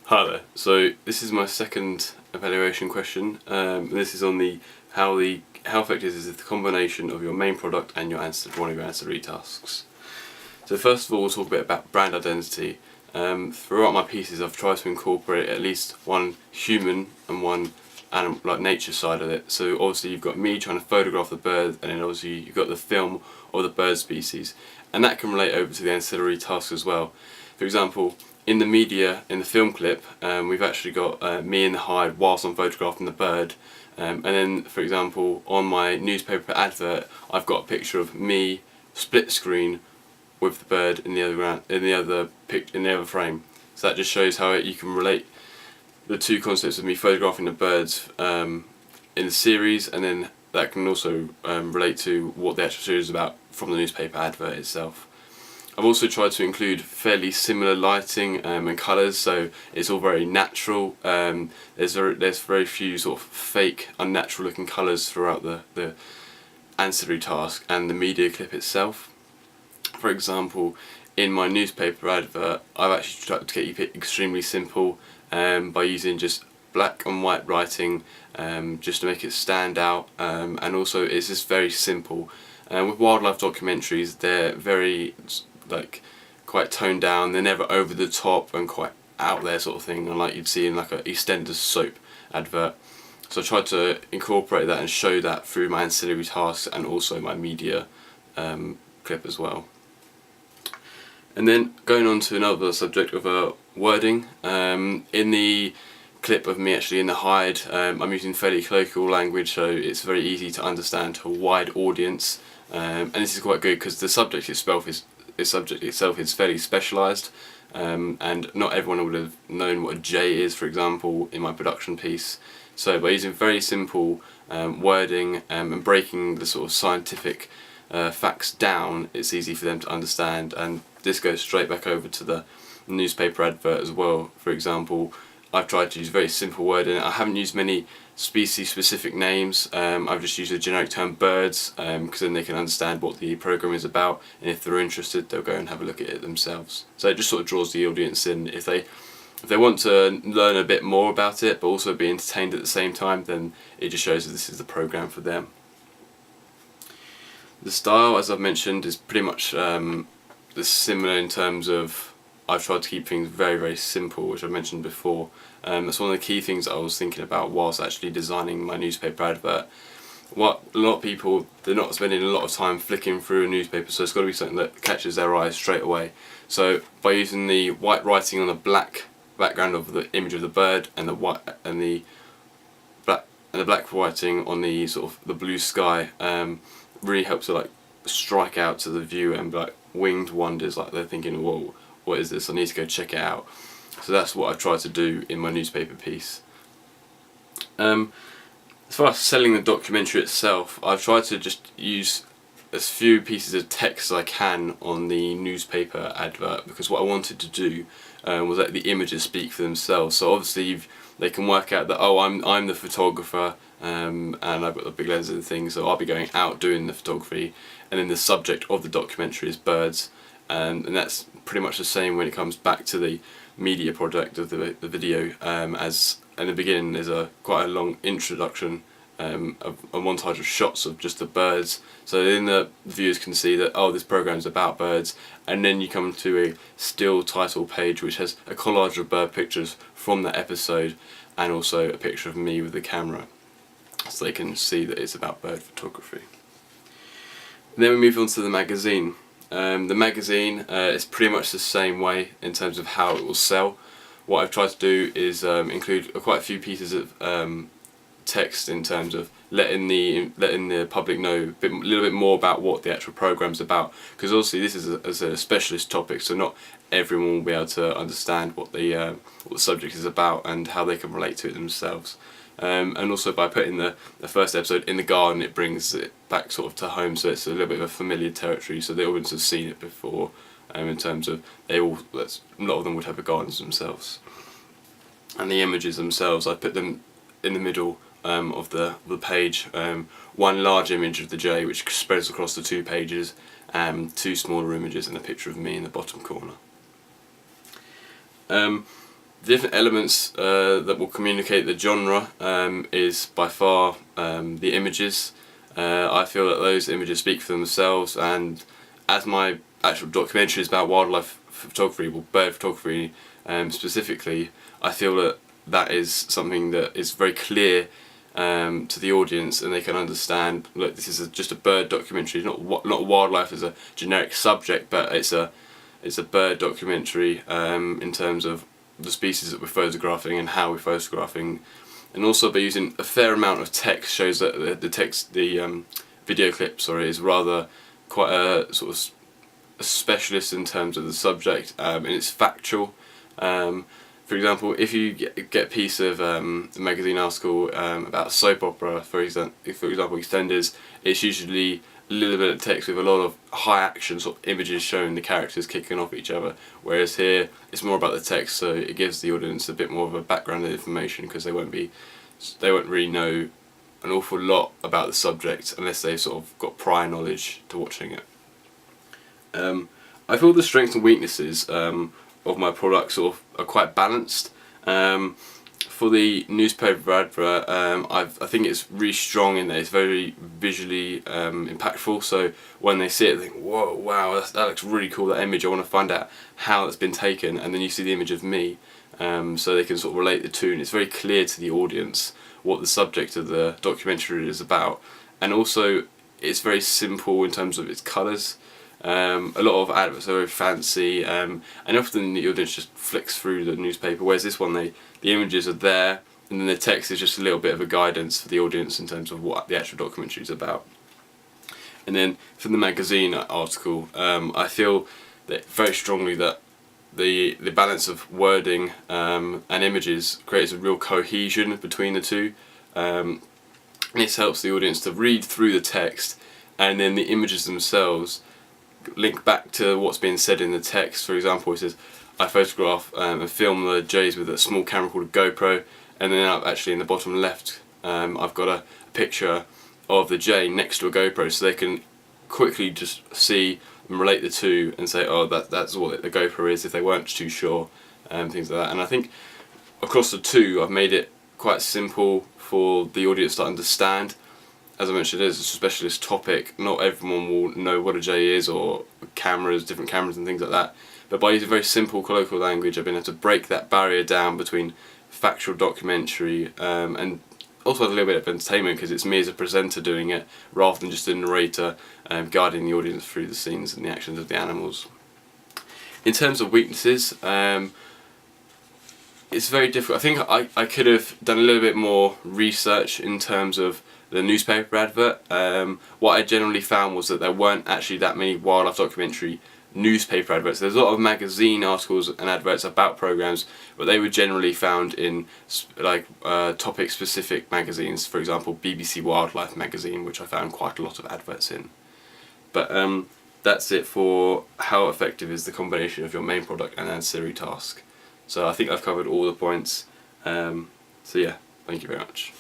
Hi there. So this is my second evaluation question. This is on how effective is the combination of your main product and one of your ancillary tasks. So first of all, we'll talk a bit about brand identity. Throughout my pieces, I've tried to incorporate at least one human and one animal, like nature side of it. So obviously you've got me trying to photograph the bird, and then obviously you've got the film of the bird species, and that can relate over to the ancillary tasks as well. For example, in the film clip, we've actually got me in the hide whilst I'm photographing the bird, and then, for example, on my newspaper advert, I've got a picture of me split screen with the bird in the other frame. So that just shows how you can relate the two concepts of me photographing the birds in the series, and then that can also relate to what the actual series is about from the newspaper advert itself. I've also tried to include fairly similar lighting and colours, so it's all very natural. There's very few sort of fake, unnatural looking colours throughout the ancillary task and the media clip itself. For example, in my newspaper advert, I've actually tried to keep it extremely simple by using just black and white writing just to make it stand out, and also it's just very simple. With wildlife documentaries, they're very quite toned down. They're never over the top and quite out there sort of thing, unlike you'd see in like a EastEnders soap advert. So I tried to incorporate that and show that through my ancillary tasks and also my media clip as well. And then going on to another subject of wording, in the clip of me actually in the hide, I'm using fairly colloquial language, so it's very easy to understand to a wide audience, and this is quite good because the subject itself is fairly specialised, and not everyone would have known what a J is, for example, in my production piece. So by using very simple wording and breaking the sort of scientific facts down, it's easy for them to understand, and this goes straight back over to the newspaper advert as well. For example, I've tried to use very simple wording. I haven't used many species specific names. I've just used the generic term birds, because then they can understand what the program is about, and if they're interested they'll go and have a look at it themselves. So it just sort of draws the audience in. If they want to learn a bit more about it but also be entertained at the same time, then it just shows that this is the program for them. The style, as I've mentioned, is pretty much similar in terms of I've tried to keep things very, very simple, which I mentioned before. That's one of the key things that I was thinking about whilst actually designing my newspaper advert. What a lot of people, they're not spending a lot of time flicking through a newspaper, so it's got to be something that catches their eyes straight away. So by using the white writing on the black background of the image of the bird, and the black writing on the sort of the blue sky, really helps to strike out to the viewer and be winged wonders, they're thinking, whoa, what is this? I need to go check it out. So that's what I tried to do in my newspaper piece. As far as selling the documentary itself, I've tried to just use as few pieces of text as I can on the newspaper advert, because what I wanted to do was let the images speak for themselves. So obviously they can work out that, oh, I'm the photographer, and I've got the big lens and things, so I'll be going out doing the photography, and then the subject of the documentary is birds, and that's pretty much the same when it comes back to the media project of the video, as in the beginning there's quite a long introduction, a montage of shots of just the birds, so then the viewers can see that, oh, this program's about birds, and then you come to a still title page which has a collage of bird pictures from that episode and also a picture of me with the camera, so they can see that it's about bird photography. And then we move on to the magazine. The magazine is pretty much the same way in terms of how it will sell. What I've tried to do is include quite a few pieces of text in terms of letting the public know a little bit more about what the actual program's about, because obviously this is a specialist topic, so not everyone will be able to understand what the subject is about and how they can relate to it themselves. And also by putting the first episode in the garden, it brings it back sort of to home, so it's a little bit of a familiar territory, so the audience have seen it before, in terms of a lot of them would have a gardens themselves. And the images themselves, I put them in the middle of the page, one large image of the J which spreads across the two pages, two smaller images and a picture of me in the bottom corner. The different elements that will communicate the genre is by far the images. I feel that those images speak for themselves, and as my actual documentary is about wildlife photography, or bird photography specifically, I feel that that is something that is very clear to the audience, and they can understand, look, this is just a bird documentary, not wildlife as a generic subject, but it's a bird documentary in terms of the species that we're photographing and how we're photographing, and also by using a fair amount of text shows that the video clip is rather quite a sort of a specialist in terms of the subject, and it's factual. For example, if you get a piece of a magazine article about a soap opera, for example EastEnders, it's usually a little bit of text with a lot of high action sort of images showing the characters kicking off each other, whereas here it's more about the text, so it gives the audience a bit more of a background information, because they won't really know an awful lot about the subject unless they've sort of got prior knowledge to watching it. I feel the strengths and weaknesses of my product sort of are quite balanced. For the newspaper advert, I think it's really strong in that it's very visually impactful, so when they see it they think, whoa, wow, that looks really cool, that image, I want to find out how it's been taken, and then you see the image of me, so they can sort of relate the two, and it's very clear to the audience what the subject of the documentary is about, and also it's very simple in terms of its colours. A lot of adverts are very fancy, and often the audience just flicks through the newspaper, whereas this one, the images are there, and then the text is just a little bit of a guidance for the audience in terms of what the actual documentary is about. And then for the magazine article, I feel that very strongly that the balance of wording and images creates a real cohesion between the two. And this helps the audience to read through the text, and then the images themselves link back to what's being said in the text. For example, it says, I photograph and film the jays with a small camera called a GoPro, and then actually in the bottom left I've got a picture of the jay next to a GoPro, so they can quickly just see and relate the two and say, oh, that's what the GoPro is, if they weren't too sure, things like that. And I think across the two I've made it quite simple for the audience to understand. As I mentioned, it is a specialist topic. Not everyone will know what a jay is, or cameras, different cameras and things like that. But by using very simple colloquial language, I've been able to break that barrier down between factual documentary and also a little bit of entertainment, because it's me as a presenter doing it rather than just a narrator guiding the audience through the scenes and the actions of the animals. In terms of weaknesses, it's very difficult. I think I could have done a little bit more research in terms of the newspaper advert. What I generally found was that there weren't actually that many wildlife documentary newspaper adverts. There's a lot of magazine articles and adverts about programs, but they were generally found in topic specific magazines, for example BBC Wildlife magazine, which I found quite a lot of adverts in. But that's it for how effective is the combination of your main product and ancillary task. So I think I've covered all the points. So yeah, thank you very much.